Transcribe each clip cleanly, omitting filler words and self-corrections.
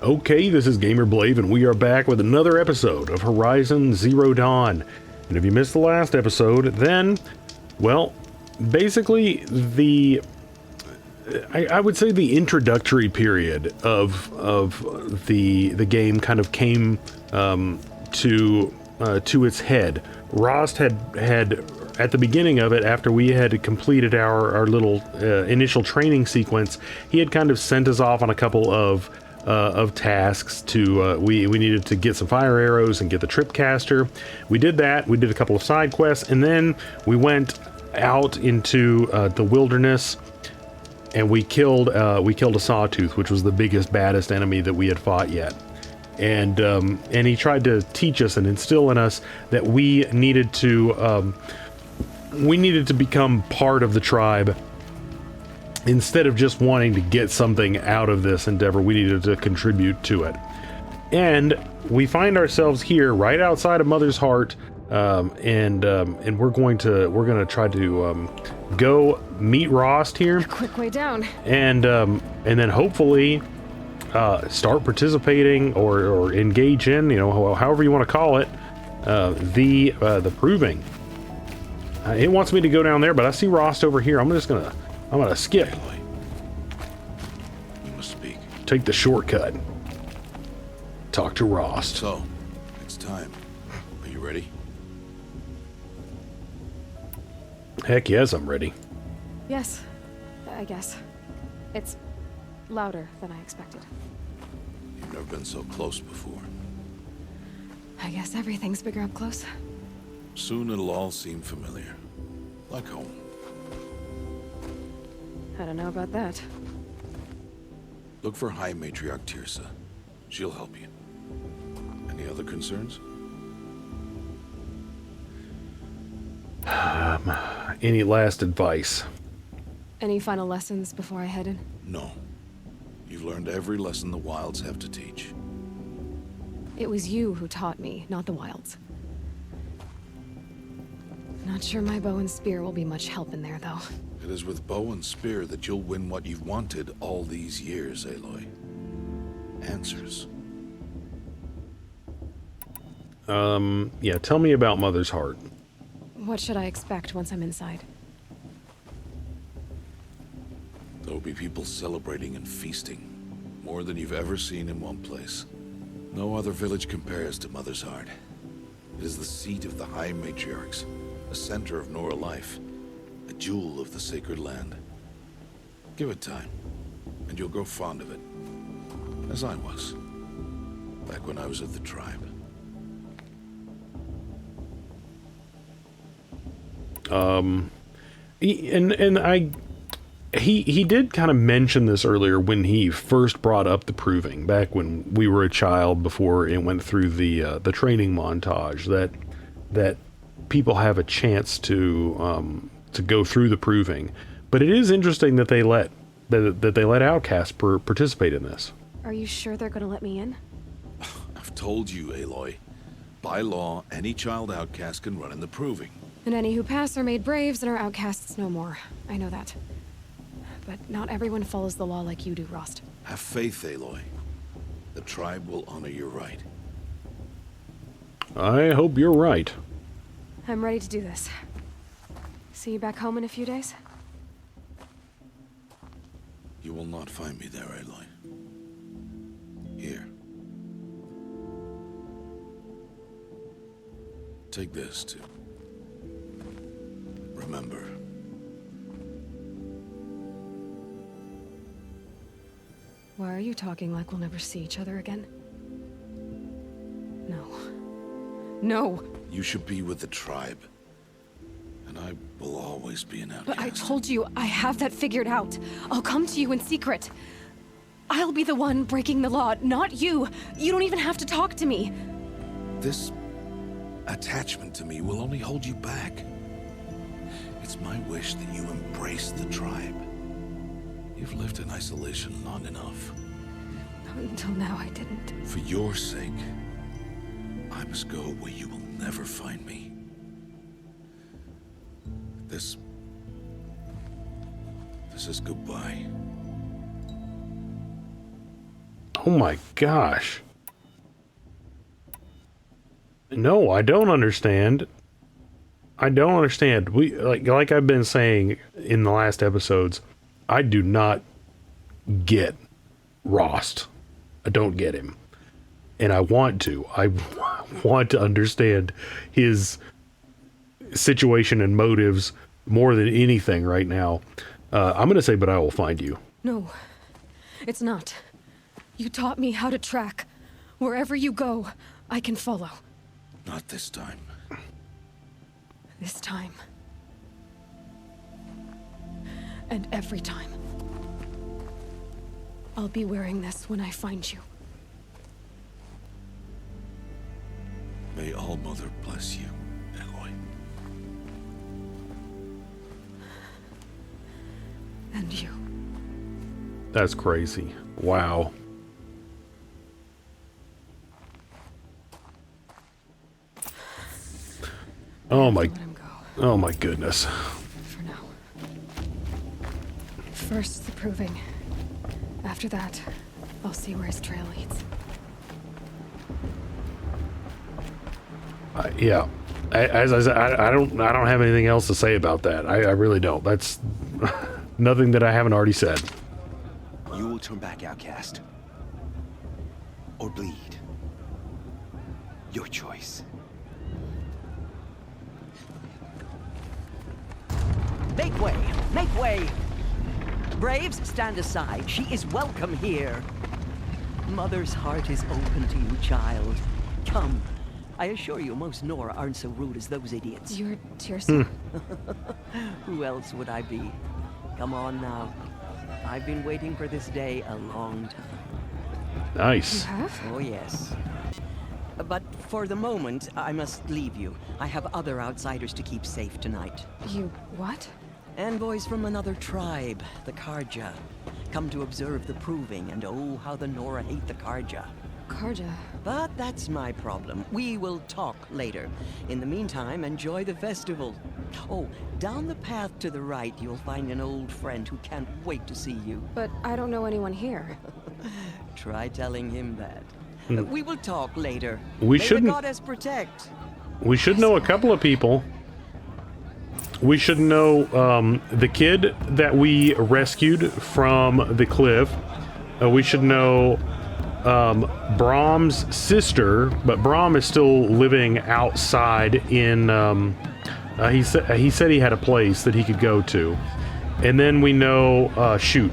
Okay, this is GamerBlave, and we are back with another episode of Horizon Zero Dawn. And if you missed the last episode, then, well, basically I would say the introductory period of the game kind of came to its head. Rost had at the beginning of it, after we had completed our little initial training sequence, he had kind of sent us off on a couple of tasks to we needed to get some fire arrows and get the tripcaster. We did that. We did a couple of side quests, and then we went out into the wilderness, and we killed a sawtooth, which was the biggest, baddest enemy that we had fought yet. And he tried to teach us and instill in us that we needed to become part of the tribe. Instead of just wanting to get something out of this endeavor, we needed to contribute to it. And we find ourselves here right outside of Mother's Heart, and we're gonna try to go meet Rost here. A quick way down. And then hopefully start participating or engage in, however you want to call it, the proving. It wants me to go down there, but I see Rost over here. I'm gonna skip. Aloy, you must speak. Take the shortcut. Talk to Rost. So, it's time. Are you ready? Heck yes, I'm ready. Yes, I guess. It's louder than I expected. You've never been so close before. I guess everything's bigger up close. Soon it'll all seem familiar. Like home. I don't know about that. Look for High Matriarch Teersa. She'll help you. Any other concerns? Any last advice? Any final lessons before I head in? No. You've learned every lesson the Wilds have to teach. It was you who taught me, not the Wilds. Not sure my bow and spear will be much help in there, though. It is with bow and spear that you'll win what you've wanted all these years, Aloy. Answers. Yeah, tell me about Mother's Heart. What should I expect once I'm inside? There will be people celebrating and feasting. More than you've ever seen in one place. No other village compares to Mother's Heart. It is the seat of the High Matriarchs, the center of Nora life, a jewel of the sacred land. Give it time, and you'll grow fond of it. As I was, back when I was at the tribe. He did kind of mention this earlier when he first brought up the proving, back when we were a child, before it went through the training montage, that people have a chance to go through the proving. But it is interesting that they let outcasts participate in this. Are you sure they're gonna let me in? I've told you, Aloy. By law, any child outcast can run in the proving. And any who pass are made braves and are outcasts no more. I know that. But not everyone follows the law like you do, Rost. Have faith, Aloy. The tribe will honor your right. I hope you're right. I'm ready to do this. See you back home in a few days? You will not find me there, Aloy. Here. Take this, too. Remember. Why are you talking like we'll never see each other again? No. No! You should be with the tribe. And I will always be an outcast. But I told you, I have that figured out. I'll come to you in secret. I'll be the one breaking the law, not you. You don't even have to talk to me. This attachment to me will only hold you back. It's my wish that you embrace the tribe. You've lived in isolation long enough. Until now, I didn't. For your sake, I must go where you will never find me. This is goodbye. Oh my gosh. No, I don't understand. I don't understand. We like I've been saying in the last episodes, I do not get Rost. I don't get him. And I want to. I want to understand his situation and motives more than anything right now. I'm going to say, but I will find you. No, it's not. You taught me how to track. Wherever you go, I can follow. Not this time. This time. And every time. I'll be wearing this when I find you. May All Mother bless you, Aloy. And you. That's crazy. Wow. Oh my, Let him go. oh my goodness. For now. First, the proving. After that, I'll see where his trail leads. Yeah. As I said, I don't have anything else to say about that. I really don't. That's nothing that I haven't already said. You will turn back, outcast. Or bleed. Your choice. Make way! Make way! Braves, stand aside. She is welcome here. Mother's heart is open to you, child. Come. I assure you, most Nora aren't so rude as those idiots. You're Teersa? Who else would I be? Come on now. I've been waiting for this day a long time. You Nice. have? Oh, yes. But for the moment, I must leave you. I have other outsiders to keep safe tonight. You what? Envoys from another tribe, the Karja. Come to observe the proving, and oh, how the Nora hate the Karja. Karja. But that's my problem. We will talk later. In the meantime, enjoy the festival. Oh, down the path to the right, you'll find an old friend who can't wait to see you. But I don't know anyone here. Try telling him that. We will talk later. We May shouldn't- the goddess protect. We should know a couple of people. We should know the kid that we rescued from the cliff. We should know Brahm's sister, but Brahm is still living outside in. He said he had a place that he could go to, and then we know. Shoot,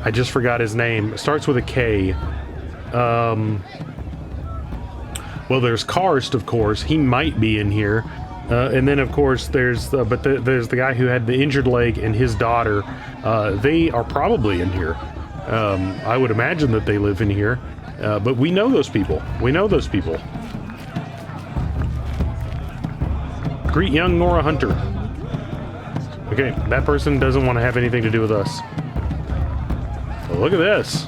I just forgot his name. It starts with a K. Well, there's Karst, of course. He might be in here. And then, of course, there's the guy who had the injured leg and his daughter. They are probably in here. I would imagine that they live in here. But we know those people. We know those people. Greet young Nora Hunter. Okay, that person doesn't want to have anything to do with us. Well, look at this.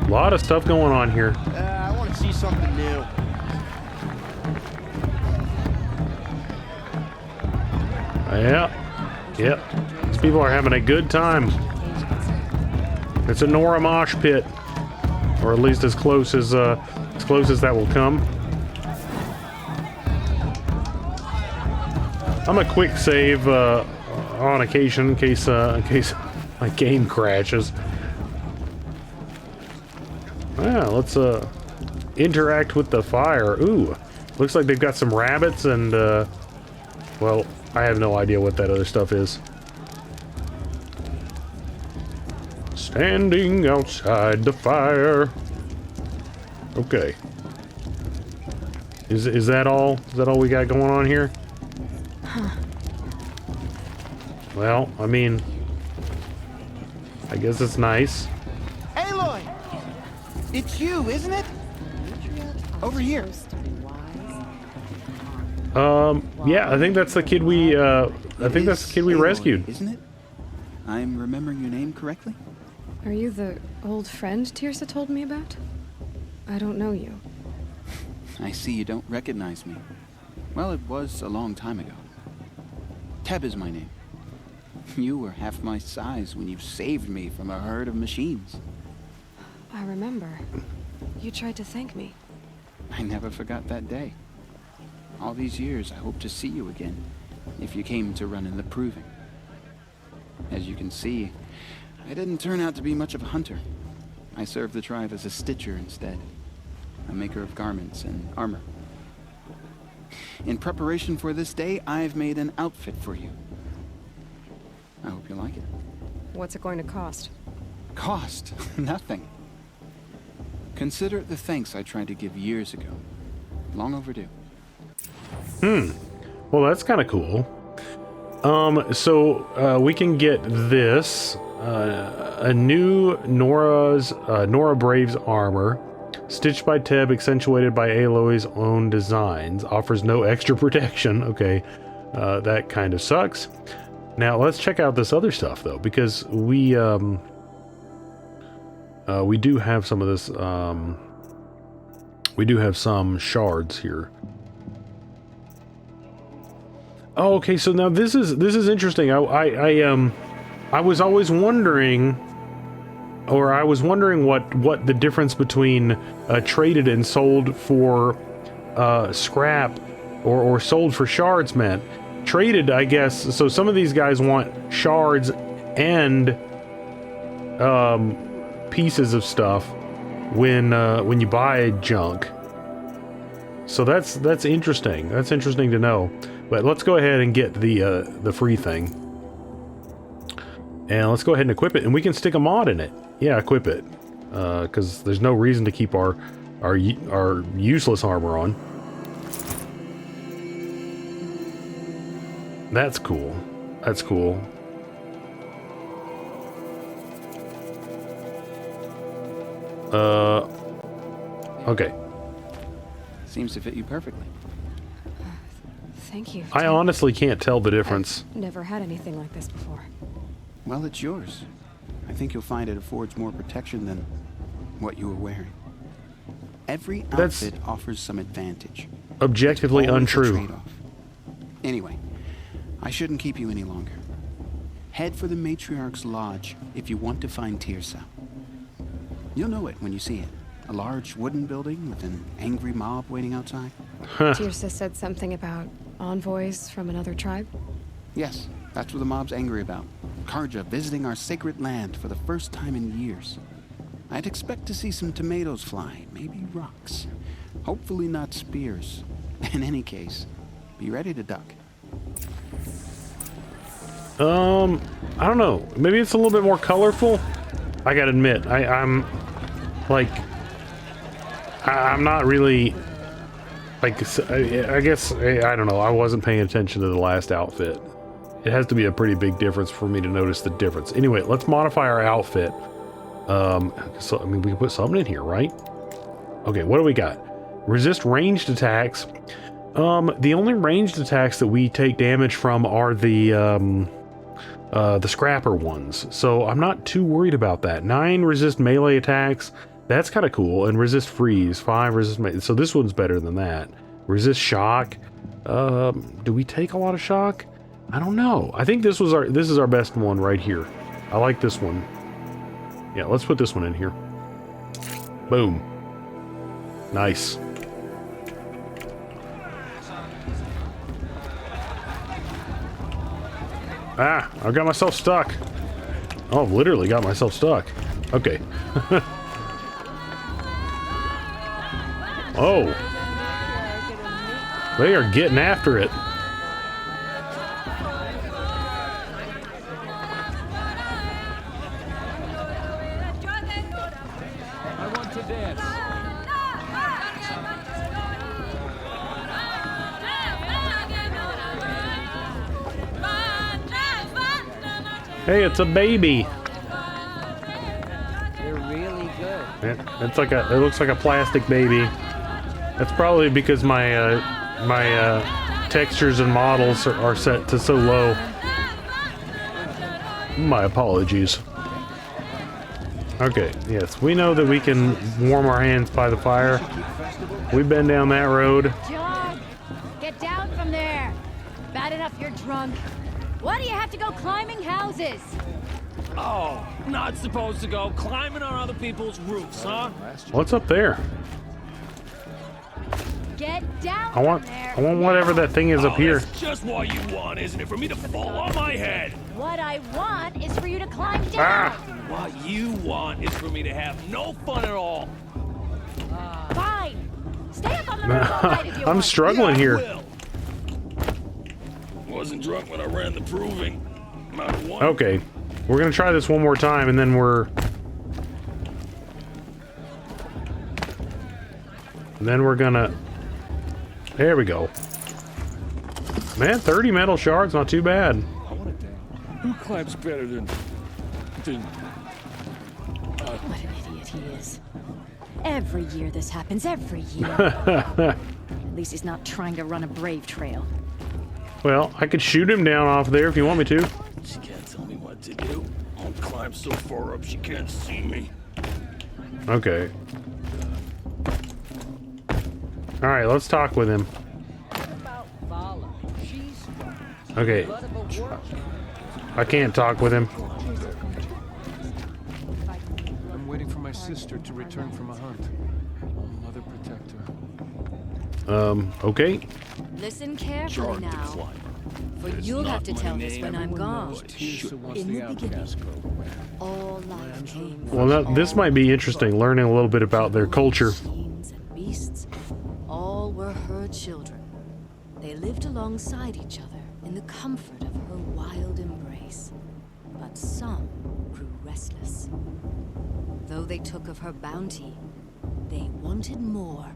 A lot of stuff going on here. I want to see something new. Yep. These people are having a good time. It's a Nora mosh pit, or at least as close as that will come. I'm a quick save on occasion in case my game crashes. Yeah, let's interact with the fire. Ooh, looks like they've got some rabbits and well, I have no idea what that other stuff is. Standing outside the fire. Okay. Is that all? Is that all we got going on here? Huh. Well, I mean, I guess it's nice. Aloy! It's you, isn't it? Over here. Yeah, I think that's the kid we rescued. Isn't it? I'm remembering your name correctly? Are you the old friend Teersa told me about? I don't know you. I see you don't recognize me. Well, it was a long time ago. Teb is my name. You were half my size when you saved me from a herd of machines. I remember. You tried to thank me. I never forgot that day. All these years, I hope to see you again, if you came to run in the Proving. As you can see, I didn't turn out to be much of a hunter. I served the tribe as a stitcher instead, a maker of garments and armor. In preparation for this day, I've made an outfit for you. I hope you like it. What's it going to cost? Cost? Nothing. Consider the thanks I tried to give years ago. Long overdue. Well, that's kind of cool. So we can get this a new Nora Brave's armor, stitched by Teb, accentuated by Aloy's own designs, offers no extra protection. Okay, that kind of sucks. Now let's check out this other stuff though, because we do have some of this. We do have some shards here. Oh, okay. So now this is interesting. I was always wondering, or I was wondering what the difference between traded and sold for scrap or sold for shards meant. Traded, I guess. So some of these guys want shards and pieces of stuff when you buy junk. So that's interesting. That's interesting to know. But let's go ahead and get the free thing, and let's go ahead and equip it, and we can stick a mod in it. Yeah, equip it, because there's no reason to keep our useless armor on. That's cool. That's cool. Okay. Seems to fit you perfectly. Thank you. I honestly can't tell the difference. I've never had anything like this before. Well, it's yours. I think you'll find it affords more protection than what you were wearing. Every That's outfit offers some advantage. Objectively Always a untrue. trade-off. Anyway, I shouldn't keep you any longer. Head for the Matriarch's Lodge if you want to find Tirsa. You'll know it when you see it. A large wooden building with an angry mob waiting outside. Tirsa said something about envoys from another tribe? Yes, that's what the mob's angry about. Karja visiting our sacred land for the first time in years. I'd expect to see some tomatoes fly, maybe rocks. Hopefully not spears. In any case, be ready to duck. I don't know. Maybe it's a little bit more colorful. I gotta admit, I'm not really like. I guess I don't know. I wasn't paying attention to the last outfit. It has to be a pretty big difference for me to notice the difference. Anyway, let's modify our outfit. So I mean, we can put something in here, right? Okay, what do we got? Resist ranged attacks. The only ranged attacks that we take damage from are the scrapper ones. So I'm not too worried about that. 9 resist melee attacks. That's kind of cool. And resist freeze. 5 resist melee. So this one's better than that. Resist shock. Do we take a lot of shock? I don't know. I think this is our best one right here. I like this one. Yeah, let's put this one in here. Boom. Nice. Ah, I've got myself stuck. Oh, I've literally got myself stuck. Okay. Oh. They are getting after it. I want to dance. Hey, it's a baby. They're really good. It looks like a plastic baby. That's probably because my textures and models are set to so low. My apologies. Okay, yes, we know that we can warm our hands by the fire. We've been down that road. John, get down from there. Bad enough you're drunk. Why do you have to go climbing houses? Oh, not supposed to go climbing on other people's roofs, huh? What's up there? Get down I want from there. whatever that thing is up here. That's just what you want, isn't it? For me to fall on my head. What I want is for you to climb down. What you want is for me to have no fun at all. Fine. Stay up on the roof all night if you I'm want. struggling Yeah, I here. will. Wasn't drunk when I ran the proving. Not one. Okay, we're gonna try this one more time, and then we're gonna. There we go. Man, 30 metal shards, not too bad. Who climbs better than What an idiot he is. Every year this happens, every year. At least he's not trying to run a brave trail. Well, I could shoot him down off there if you want me to. She can't tell me what to do. I'll climb so far up she can't see me. Okay. All right, let's talk with him. Okay. I can't talk with him. I'm waiting for my sister to return from a hunt. Mother protect her. Okay. Listen carefully now, for you'll have to tell this when I'm gone. Tirsa wants In the the beginning, outcast girl. all life came Well, now, this might be interesting, learning a little bit about their culture. Machines and beasts, all were her children. They lived alongside each other in the comfort of her wild embrace. But some grew restless. Though they took of her bounty, they wanted more.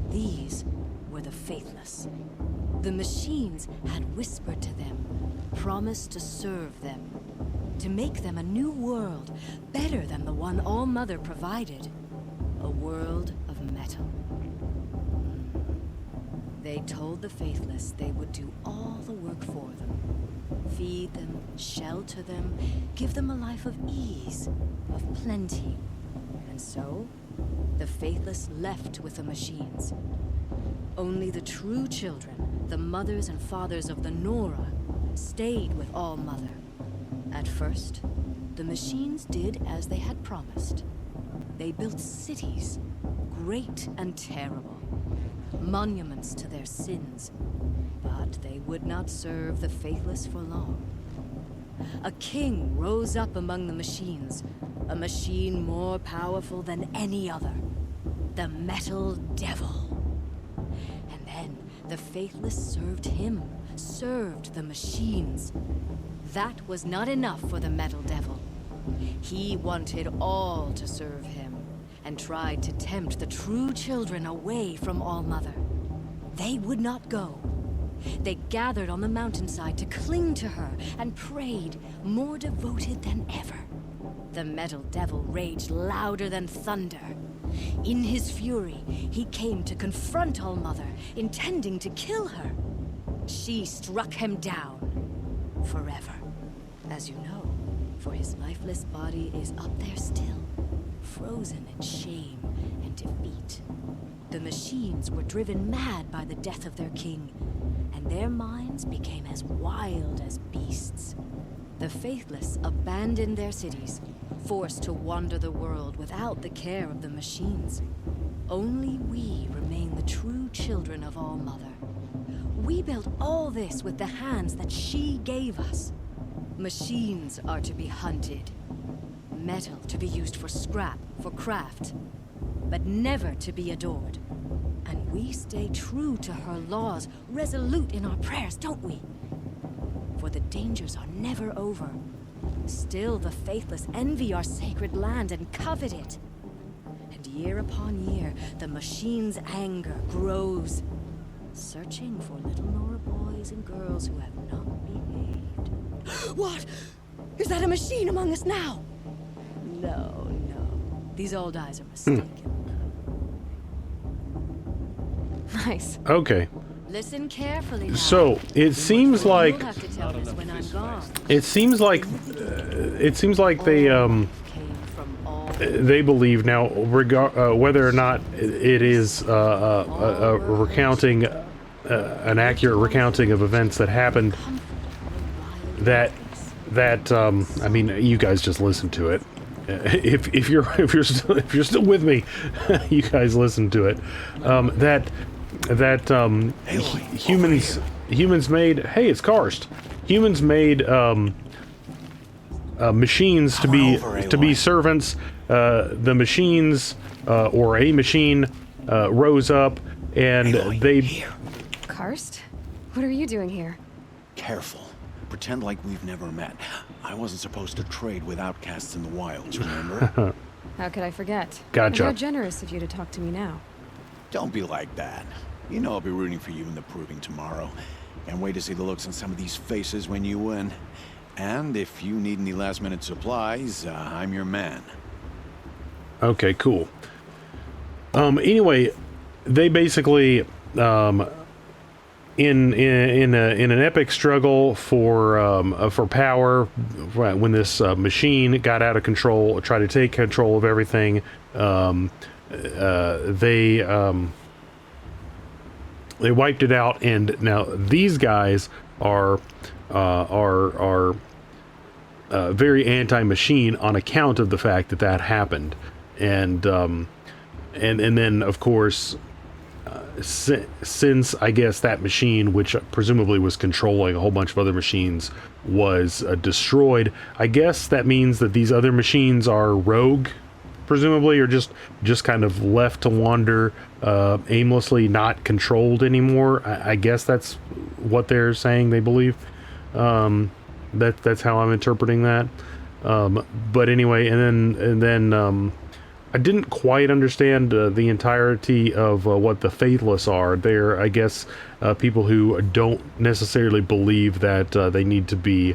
These were the faithless. The machines had whispered to them, promised to serve them, to make them a new world, better than the one All-Mother provided. A world of metal. They told the faithless they would do all the work for them. Feed them, shelter them, give them a life of ease, of plenty. And so, the faithless left with the machines. Only the true children, the mothers and fathers of the Nora, stayed with All-Mother. At first, the machines did as they had promised. They built cities, great and terrible, monuments to their sins. But they would not serve the faithless for long. A king rose up among the machines, a machine more powerful than any other, the Metal Devil. And then the faithless served him, served the machines. That was not enough for the Metal Devil. He wanted all to serve him, and tried to tempt the true children away from All-Mother. They would not go. They gathered on the mountainside to cling to her and prayed, more devoted than ever. The Metal Devil raged louder than thunder. In his fury, he came to confront All-Mother, intending to kill her. She struck him down forever. As you know, for his lifeless body is up there still, frozen in shame and defeat. The machines were driven mad by the death of their king, and their minds became as wild as beasts. The faithless abandoned their cities, forced to wander the world without the care of the machines. Only we remain the true children of All-Mother. We built all this with the hands that she gave us. Machines are to be hunted. Metal to be used for scrap, for craft. But never to be adored. And we stay true to her laws, resolute in our prayers, don't we? For the dangers are never over. Still the faithless envy our sacred land and covet it. And year upon year, the machine's anger grows, searching for little Nora boys and girls who have not behaved. What? Is that a machine among us now? No, no. These old eyes are mistaken. Nice. Okay. Listen carefully now. So it seems like You'll have to tell this when I'm gone. it seems like they Came from all they believe now whether or not it is a recounting an accurate recounting of events that happened, that that I mean, you guys just listen to it. If you're still with me, you guys listen to it. Humans made. Hey, it's Karst. Humans made machines to be servants. The machines or a machine rose up, and they. Karst? What are you doing here? Careful. Pretend like we've never met. I wasn't supposed to trade with outcasts in the wilds, remember? How could I forget? Gotcha. And how generous of you to talk to me now. Don't be like that. You know I'll be rooting for you in the proving tomorrow. Can't wait to see the looks on some of these faces when you win. And if you need any last-minute supplies, I'm your man. Okay, cool. Anyway, they basically in an epic struggle for power, when this machine got out of control, tried to take control of everything, they wiped it out, and now these guys are very anti-machine on account of the fact that that happened, and then of course. Since I guess that machine, which presumably was controlling a whole bunch of other machines, was destroyed, I guess that means that these other machines are rogue, presumably, or just kind of left to wander aimlessly, not controlled anymore. I guess that's what they're saying they believe. That's how I'm interpreting that. But anyway, and then I didn't quite understand the entirety of what the Faithless are. They're, I guess, people who don't necessarily believe that they need to be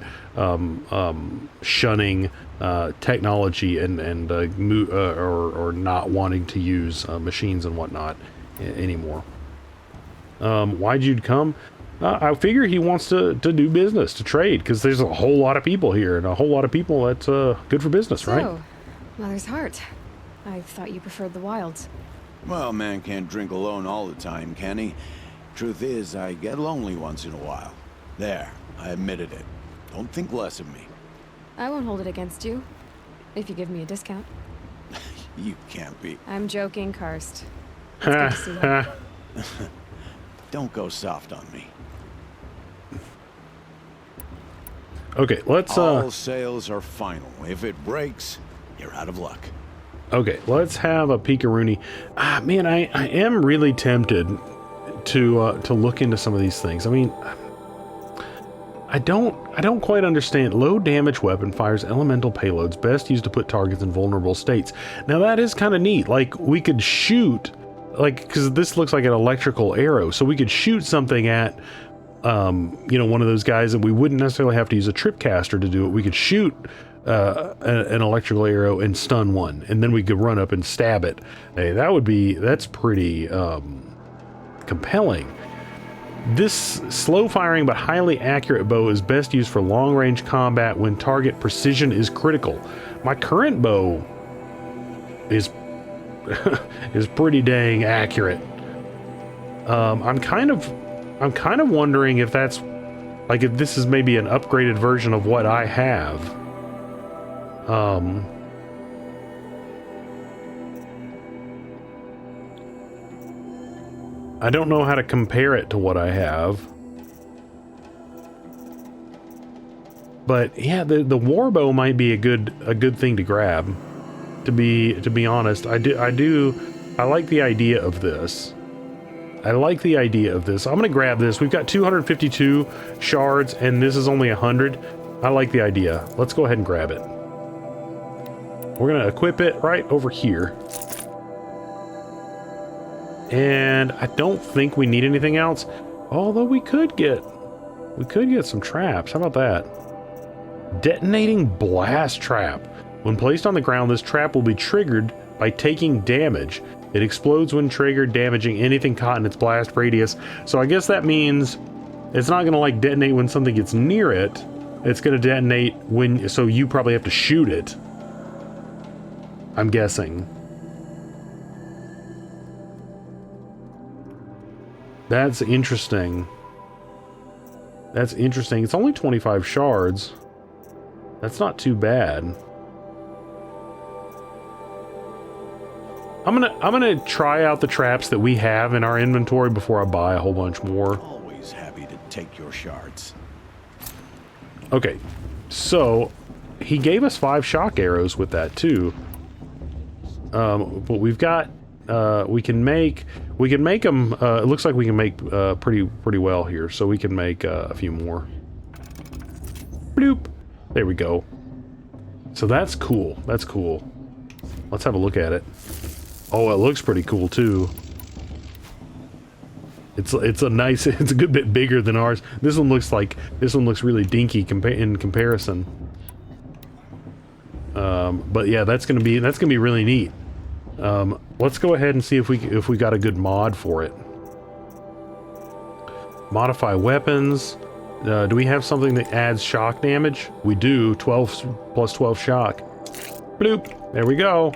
shunning technology and or not wanting to use machines and whatnot anymore. Why'd you come? I figure he wants to do business, to trade, because there's a whole lot of people here, and a whole lot of people that's good for business, right? So, Mother's Heart. I thought you preferred the wilds. Well, man can't drink alone all the time, can he? Truth is, I get lonely once in a while. There, I admitted it. Don't think less of me. I won't hold it against you, if you give me a discount. You can't be. I'm joking, Karst. It's good to see you. Don't go soft on me. Okay, let's All sales are final. If it breaks, you're out of luck. Okay, let's have a peek-a-rooney. Man, I am really tempted to look into some of these things. I mean, I don't quite understand. Low damage weapon fires elemental payloads, best used to put targets in vulnerable states. Now that is kind of neat. Like, we could shoot, like, because this looks like an electrical arrow, so we could shoot something at one of those guys, and we wouldn't necessarily have to use a tripcaster to do it. We could shoot an electrical arrow and stun one, and then we could run up and stab it. Hey, that's pretty compelling. This slow firing but highly accurate bow is best used for long range combat when target precision is critical. My current bow is is pretty dang accurate. I'm kind of wondering if that's like, if this is maybe an upgraded version of what I have. I don't know how to compare it to what I have. But yeah, the warbow might be a good thing to grab. To be honest, I like the idea of this. I'm gonna grab this. We've got 252 shards, and this is only 100. I like the idea. Let's go ahead and grab it. We're gonna equip it right over here. And I don't think we need anything else. Although we could get some traps. How about that? Detonating blast trap. When placed on the ground, this trap will be triggered by taking damage. It explodes when triggered, damaging anything caught in its blast radius. So I guess that means it's not gonna like detonate when something gets near it. It's gonna detonate when, so you probably have to shoot it. I'm guessing. That's interesting. That's interesting. It's only 25 shards. That's not too bad. I'm gonna try out the traps that we have in our inventory before I buy a whole bunch more. Always happy to take your shards. Okay, so he gave us 5 shock arrows with that too. But we've got we can make them. It looks like we can make pretty well here, so we can make a few more. Bloop. There we go. So that's cool. That's cool. Let's have a look at it. Oh, it looks pretty cool too. It's a nice. It's a good bit bigger than ours. This one looks really dinky in comparison. But yeah, that's gonna be really neat. Let's go ahead and see if we got a good mod for it. Modify weapons. Do we have something that adds shock damage? We do. 12 plus 12 shock. Bloop. There we go.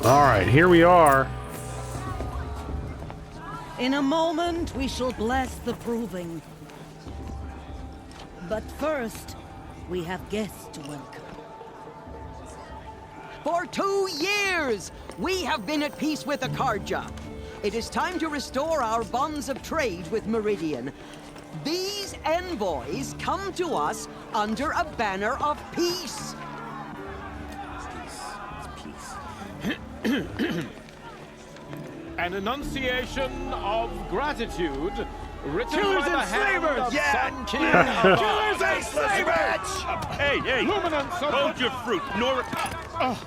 All right, here we are. In a moment, we shall bless the proving. But first, we have guests to welcome. For 2 years, we have been at peace with Akarja. It is time to restore our bonds of trade with Meridian. These envoys come to us under a banner of peace. An enunciation of gratitude written Killers by the and hand slavers! of Yeah! Sun King Avad. Killers and slavers! Hey, Luminance of hold the- your fruit.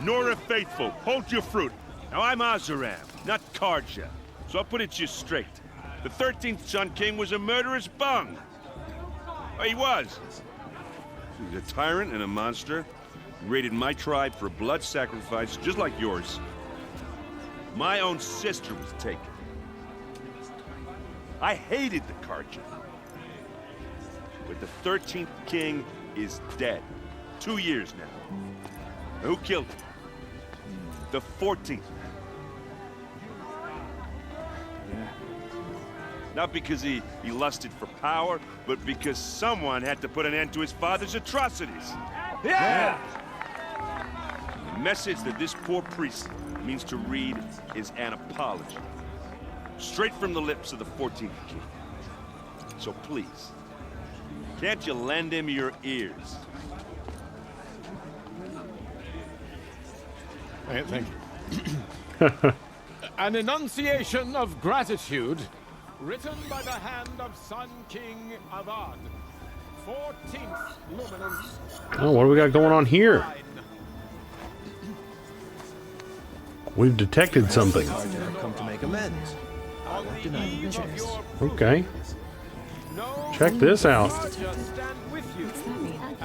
Nora Faithful, hold your fruit. Now, I'm Azaram, not Karja. So I'll put it to you straight. The 13th Sun King was a murderous bung. Oh, he was. He's a tyrant and a monster. He raided my tribe for a blood sacrifice, just like yours. My own sister was taken. I hated the Karja. But the 13th king is dead. 2 years now. Who killed him? The 14th. Yeah. Not because he lusted for power, but because someone had to put an end to his father's atrocities. Yeah! The message that this poor priest means to read is an apology. Straight from the lips of the 14th king. So please, can't you lend him your ears? Thank you. An enunciation of gratitude written by the hand of Sun King Avad. 14th Luminance. Oh, what do we got going on here? We've detected something. Come to make amends. Okay. Check this out.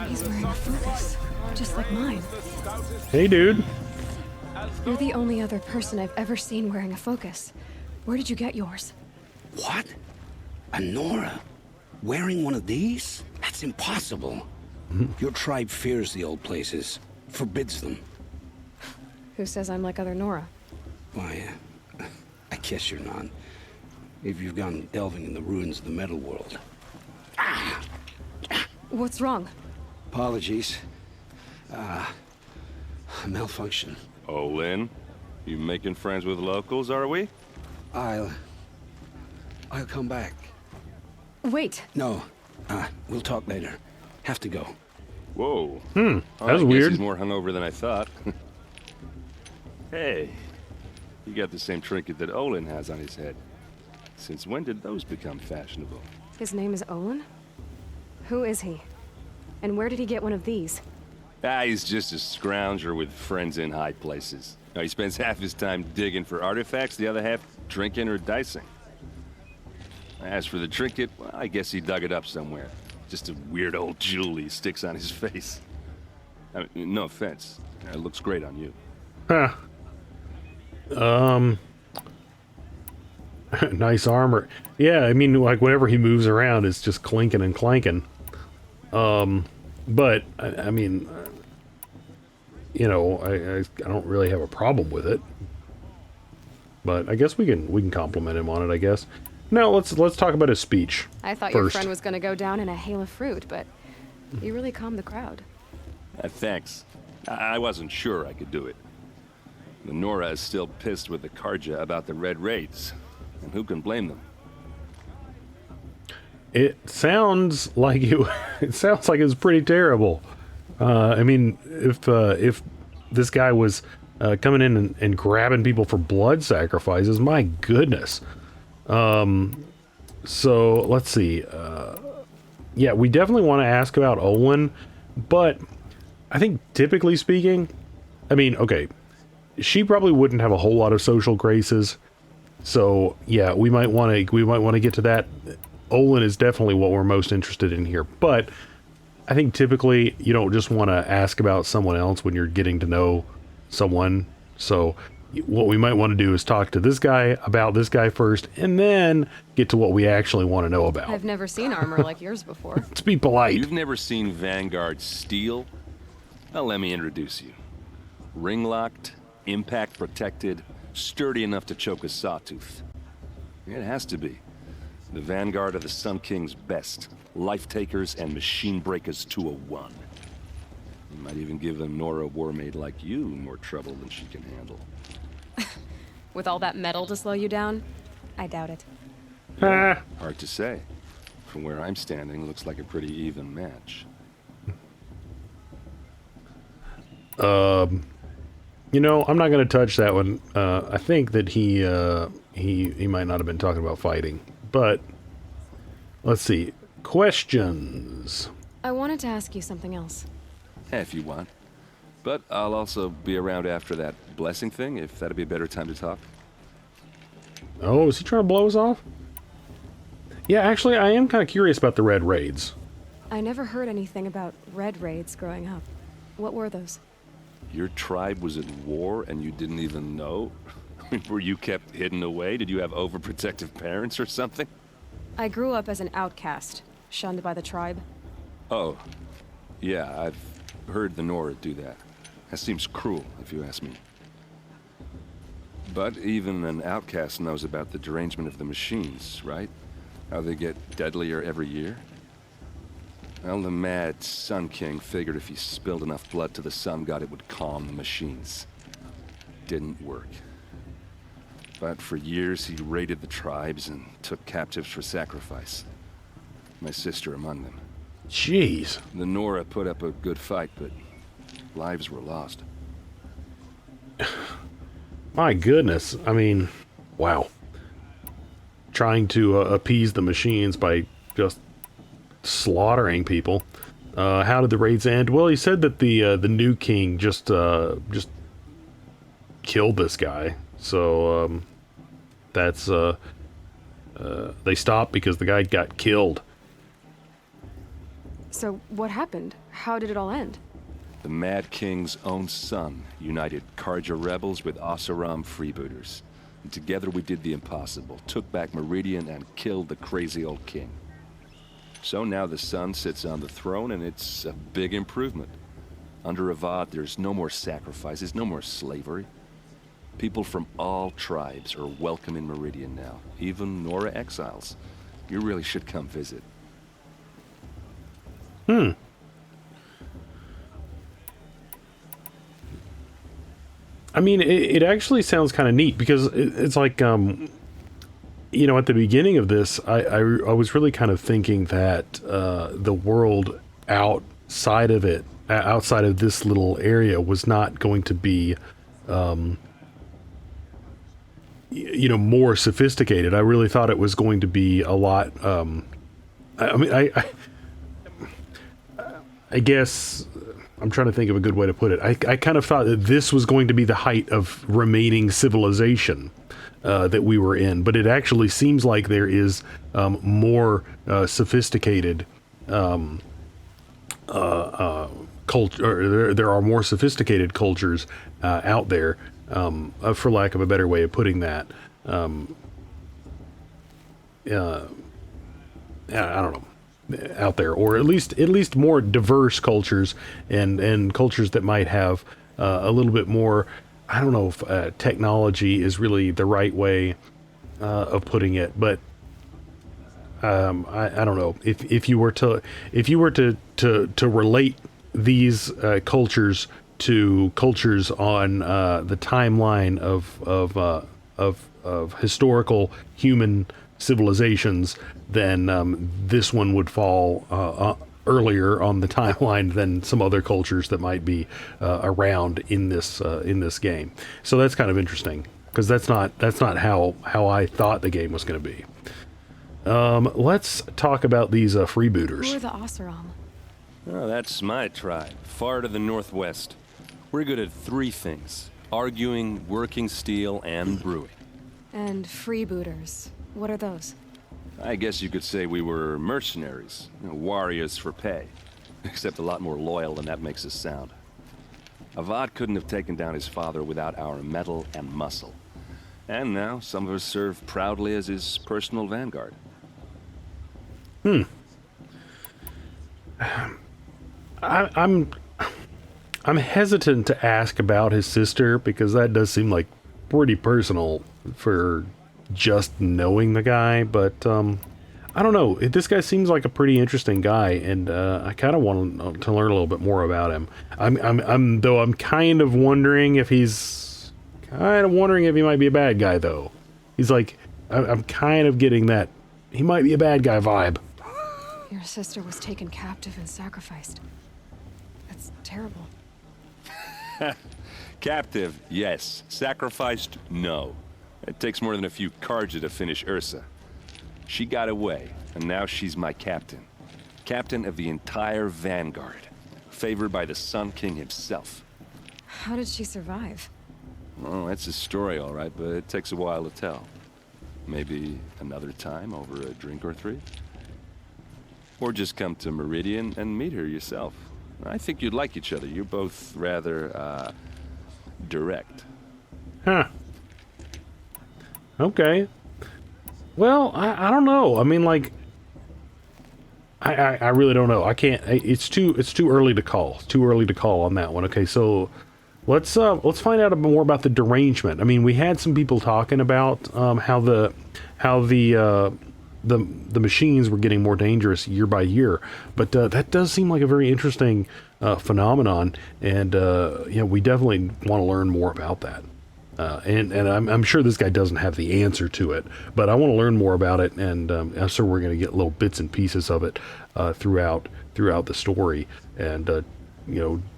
He's wearing a focus, just like mine. Hey, dude. You're the only other person I've ever seen wearing a focus. Where did you get yours? What? A Nora? Wearing one of these? That's impossible. Your tribe fears the old places, forbids them. Who says I'm like other Nora? Why, I guess you're not. If you've gone delving in the ruins of the metal world. What's wrong? Apologies. Malfunction. Oh, Lynn, you making friends with locals, are we? I'll come back. Wait. No, we'll talk later. Have to go. Whoa. That was I guess weird. he's more hungover than I thought. Hey, you got the same trinket that Olin has on his head. Since when did those become fashionable? His name is Olin? Who is he? And where did he get one of these? He's just a scrounger with friends in high places. Now, he spends half his time digging for artifacts, the other half drinking or dicing. As for the trinket, well, I guess he dug it up somewhere. Just a weird old jewel he sticks on his face. I mean, no offense. It looks great on you. Huh. Nice armor. Yeah, I mean, like, whenever he moves around, it's just clinking and clanking. But, I mean, you know, I don't really have a problem with it. But I guess we can compliment him on it, I guess. No, let's talk about his speech. I thought first. your friend was gonna go down in a hail of fruit, but you really calmed the crowd. Thanks. I wasn't sure I could do it. The Nora is still pissed with the Karja about the Red Raids, and who can blame them? It sounds like it sounds like it's pretty terrible. I mean, if this guy was coming in and grabbing people for blood sacrifices, my goodness. So let's see. Yeah, we definitely want to ask about Olwen, but I think typically speaking, I mean, okay, she probably wouldn't have a whole lot of social graces. So yeah, we might want to get to that. Olwen is definitely what we're most interested in here, but I think typically you don't just want to ask about someone else when you're getting to know someone. So what we might want to do is talk to this guy about this guy first, and then get to what we actually want to know about. I've never seen armor like yours before. Let's be polite. You've never seen Vanguard steel? Well, let me introduce you. Ring-locked, impact-protected, sturdy enough to choke a sawtooth. It has to be. The Vanguard of the Sun King's best. Life-takers and machine breakers to a one. You might even give a Nora Warmaid like you more trouble than she can handle. With all that metal to slow you down? I doubt it. Hard to say. From where I'm standing, looks like a pretty even match. You know, I'm not going to touch that one. I think that he might not have been talking about fighting. But let's see. Questions. I wanted to ask you something else. If you want. But I'll also be around after that blessing thing, if that'd be a better time to talk. Oh, is he trying to blow us off? Yeah, actually, I am kind of curious about the Red Raids. I never heard anything about Red Raids growing up. What were those? Your tribe was at war and you didn't even know? Were you kept hidden away? Did you have overprotective parents or something? I grew up as an outcast, shunned by the tribe. Oh, yeah, I've heard the Nora do that. That seems cruel, if you ask me. But even an outcast knows about the derangement of the machines, right? How they get deadlier every year? Well, the mad Sun King figured if he spilled enough blood to the Sun God, it would calm the machines. Didn't work. But for years, he raided the tribes and took captives for sacrifice. My sister among them. Jeez. The Nora put up a good fight, but lives were lost. My goodness. I mean, wow. Trying to appease the machines by just slaughtering people. How did the raids end? Well, he said that the new king just killed this guy. So that's they stopped because the guy got killed. So what happened? How did it all end? The Mad King's own son united Karja rebels with Oseram freebooters. And together we did the impossible, took back Meridian and killed the crazy old king. So now the son sits on the throne and it's a big improvement. Under Avad, there's no more sacrifices, no more slavery. People from all tribes are welcome in Meridian now, even Nora exiles. You really should come visit. I mean, it actually sounds kind of neat because it's like, you know, at the beginning of this, I was really kind of thinking that the world outside of it, outside of this little area, was not going to be, you know, more sophisticated. I really thought it was going to be a lot. I mean, I guess I'm trying to think of a good way to put it. I kind of thought that this was going to be the height of remaining civilization that we were in, but it actually seems like there is more sophisticated culture. There are more sophisticated cultures out there, for lack of a better way of putting that. I don't know. Out there, or at least more diverse cultures and cultures that might have a little bit more. I don't know if technology is really the right way of putting it, but I don't know if you were to relate these cultures to cultures on the timeline of historical human civilizations, then this one would fall earlier on the timeline than some other cultures that might be around in this game. So that's kind of interesting, because that's not how I thought the game was going to be. Let's talk about these freebooters. Who are the Oseram? Oh, that's my tribe, far to the northwest. We're good at 3 things: arguing, working steel, and brewing. And freebooters. What are those? I guess you could say we were mercenaries, warriors for pay. Except a lot more loyal than that makes us sound. Avad couldn't have taken down his father without our metal and muscle. And now some of us serve proudly as his personal vanguard. I'm hesitant to ask about his sister, because that does seem like pretty personal for just knowing the guy, but I don't know. This guy seems like a pretty interesting guy, and I kind of want to learn a little bit more about him. I'm kind of wondering if he's he might be a bad guy, though. He's like, I'm kind of getting that he might be a bad guy vibe. Your sister was taken captive and sacrificed. That's terrible. Captive, yes. Sacrificed, no. It takes more than a few Carja to finish Ursa. She got away, and now she's my captain. Captain of the entire Vanguard. Favored by the Sun King himself. How did she survive? Oh, that's a story, all right, but it takes a while to tell. Maybe another time over a drink or 3? Or just come to Meridian and meet her yourself. I think you'd like each other. You're both rather, direct. Huh. Okay. Well, I don't know. I mean, like, I really don't know. I can't. It's too early to call. It's too early to call on that one. Okay, so let's find out more about the derangement. I mean, we had some people talking about how the machines were getting more dangerous year by year, but that does seem like a very interesting phenomenon, and we definitely want to learn more about that. And I'm sure this guy doesn't have the answer to it, but I want to learn more about it, and I'm sure we're going to get little bits and pieces of it throughout the story, and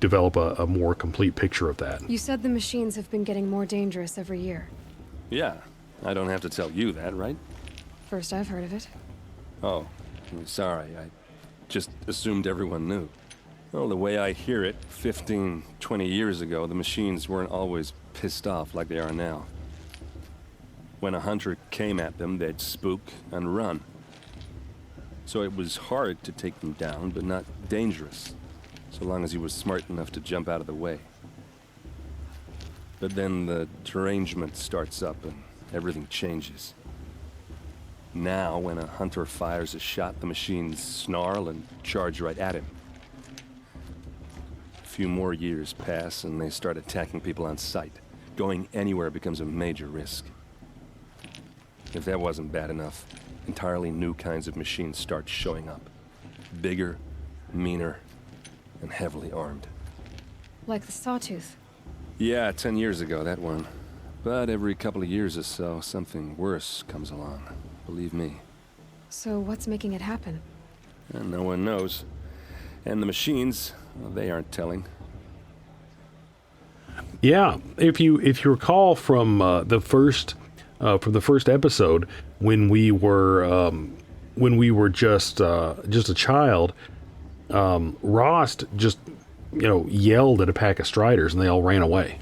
develop a more complete picture of that. You said the machines have been getting more dangerous every year. Yeah, I don't have to tell you that, right? First I've heard of it. Oh, I'm sorry. I just assumed everyone knew. Well, the way I hear it, 15, 20 years ago, the machines weren't always pissed off like they are now. When a hunter came at them, they'd spook and run. So it was hard to take them down, but not dangerous, so long as he was smart enough to jump out of the way. But then the derangement starts up and everything changes. Now, when a hunter fires a shot, the machines snarl and charge right at him. A few more years pass and they start attacking people on sight. Going anywhere becomes a major risk. If that wasn't bad enough, entirely new kinds of machines start showing up. Bigger, meaner, and heavily armed. Like the Sawtooth. Yeah, 10 years ago, that one. But every couple of years or so, something worse comes along. Believe me. So what's making it happen? And no one knows. And the machines, well, they aren't telling. Yeah, if you recall from the first episode, when we were just a child, Rost just yelled at a pack of Striders and they all ran away.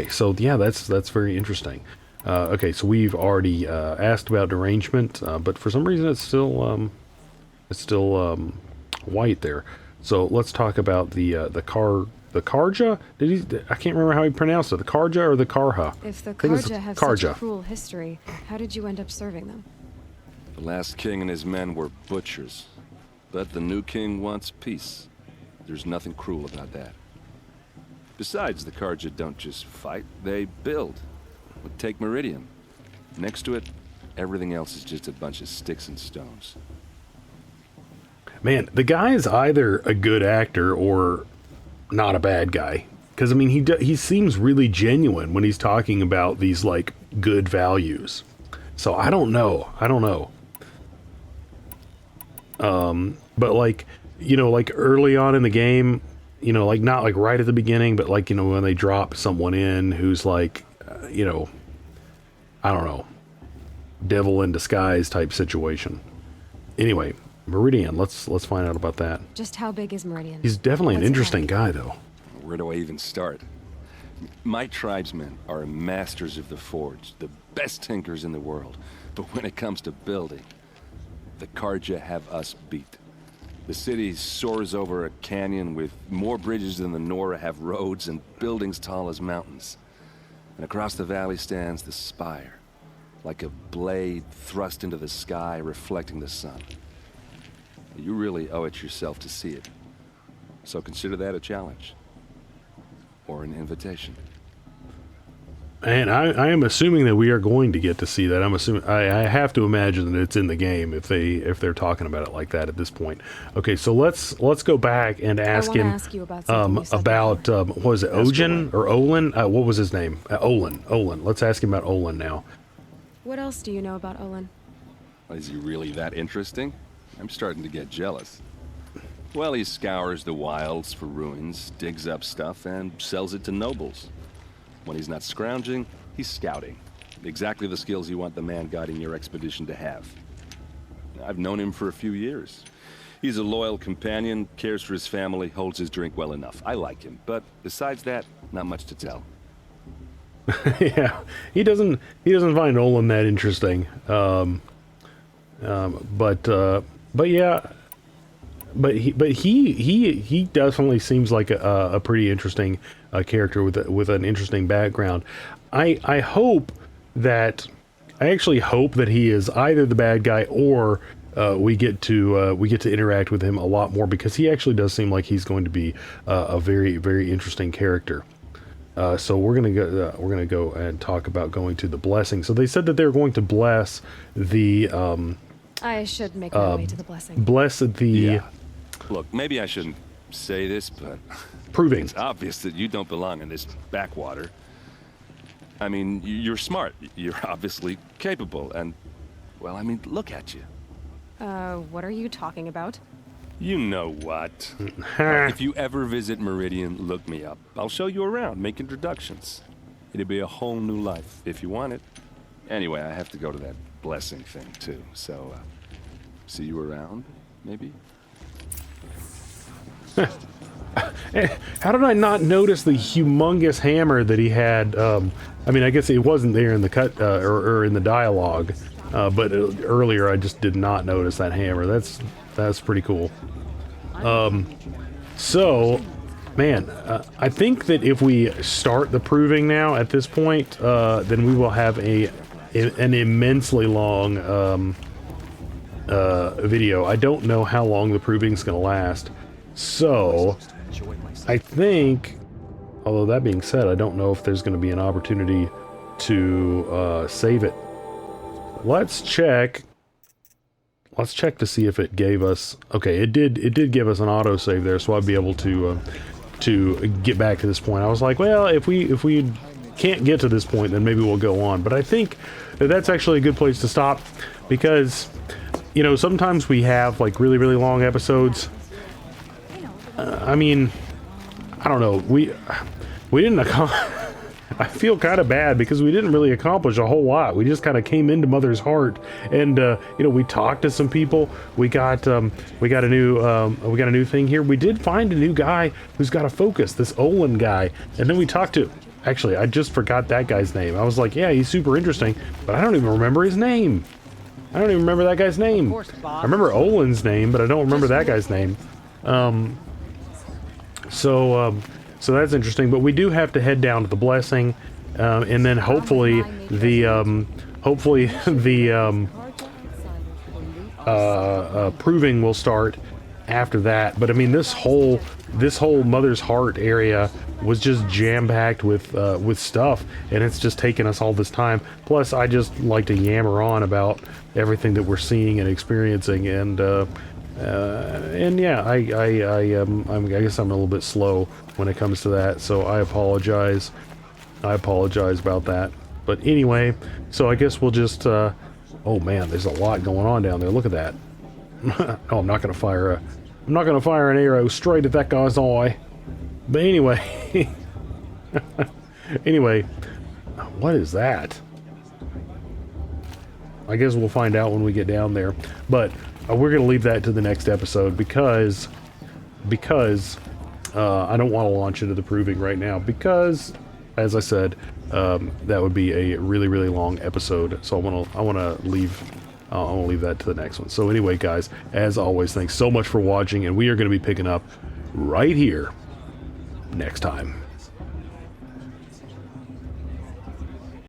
So yeah, that's very interesting. Okay, so we've already asked about derangement, but for some reason it's still white there. So let's talk about the Carja. I can't remember how he pronounced it. The Carja or the Karha? If the Carja have such a cruel history, how did you end up serving them? The last king and his men were butchers, but the new king wants peace. There's nothing cruel about that. Besides, the Carja don't just fight; they build. Take Meridian. Next to it, Everything else is just a bunch of sticks and stones. Man, the guy is either a good actor or not a bad guy. Because, I mean, he seems really genuine when he's talking about these, like, good values. So, I don't know. But, like, you know, like, early on in the game, you know, like, not, like, right at the beginning, but, like, you know, when they drop someone in who's, like, you know, I don't know, devil in disguise type situation. Anyway, Meridian, let's find out about that. Just how big is Meridian? He's definitely an What's it interesting like? guy, though. Where do I even start? My tribesmen are masters of the forge, the best tinkers in the world. But when it comes to building, the Carja have us beat. The city soars over a canyon with more bridges than the Nora have roads and buildings tall as mountains. And across the valley stands the spire, like a blade thrust into the sky reflecting the sun. You really owe it yourself to see it. So consider that a challenge. Or an invitation. And I am assuming that we are going to get to see that. I'm assuming I have to imagine that it's in the game if they're talking about it like that at this point. Okay, so let's go back and ask him ask you about something you said about what was it, Ojen or Olin? What was his name? Olin. Let's ask him about Olin now. What else do you know about Olin? Is he really that interesting? I'm starting to get jealous. Well, he scours the wilds for ruins, digs up stuff, and sells it to nobles. When he's not scrounging, he's scouting. Exactly the skills you want the man guiding your expedition to have. I've known him for a few years. He's a loyal companion, cares for his family, holds his drink well enough. I like him, but besides that, not much to tell. Yeah, he doesn't find Olin that interesting. But yeah. But he definitely seems like a pretty interesting character with an interesting background. I actually hope that he is either the bad guy or we get to interact with him a lot more, because he actually does seem like he's going to be a very, very interesting character. So we're gonna go and talk about going to the blessing. So they said that they're going to bless the I should make my way to the blessing. bless the. Yeah. Look, maybe I shouldn't say this, but Proving. it's obvious that you don't belong in this backwater. I mean, you're smart. You're obviously capable, and, well, I mean, look at you. What are you talking about? You know what. If you ever visit Meridian, look me up. I'll show you around, make introductions. It'll be a whole new life, if you want it. Anyway, I have to go to that blessing thing, too, so, see you around, maybe? How did I not notice the humongous hammer that he had? I mean, I guess it wasn't there in the cut or in the dialogue, but earlier I just did not notice that hammer. That's pretty cool. So, man, I think that if we start the proving now at this point, then we will have an immensely long video. I don't know how long the proving's gonna last. So, I think, although that being said, I don't know if there's going to be an opportunity to save it. Let's check to see if it gave us. Okay, it did give us an autosave there, so I'd be able to get back to this point. I was like, well, if we can't get to this point, then maybe we'll go on. But I think that that's actually a good place to stop, because, you know, sometimes we have like really, really long episodes. I mean, I don't know. We didn't I feel kind of bad because we didn't really accomplish a whole lot. We just kind of came into Mother's Heart, and you know, we talked to some people. We got a new thing here. We did find a new guy who's got a focus, this Olin guy, and then we talked to. Actually, I just forgot that guy's name. I was like, yeah, he's super interesting, but I don't even remember his name. I don't even remember that guy's name. I remember Olin's name, but I don't remember that guy's name. So that's interesting, but we do have to head down to the blessing, and then hopefully the proving will start after that. But I mean, this whole this whole Mother's Heart area was just jam-packed with stuff, and it's just taken us all this time. Plus, I just like to yammer on about everything that we're seeing and experiencing, and yeah, I guess I'm a little bit slow when it comes to that, so I apologize. I apologize about that. But anyway, so I guess we'll just, oh man, there's a lot going on down there. Look at that. Oh, I'm not gonna fire an arrow straight at that guy's eye. But anyway, anyway, what is that? I guess we'll find out when we get down there. But we're gonna leave that to the next episode because I don't want to launch into the proving right now because, as I said, that would be a really long episode. So I want to leave that to the next one. So anyway, guys, as always, thanks so much for watching, and we are going to be picking up right here next time.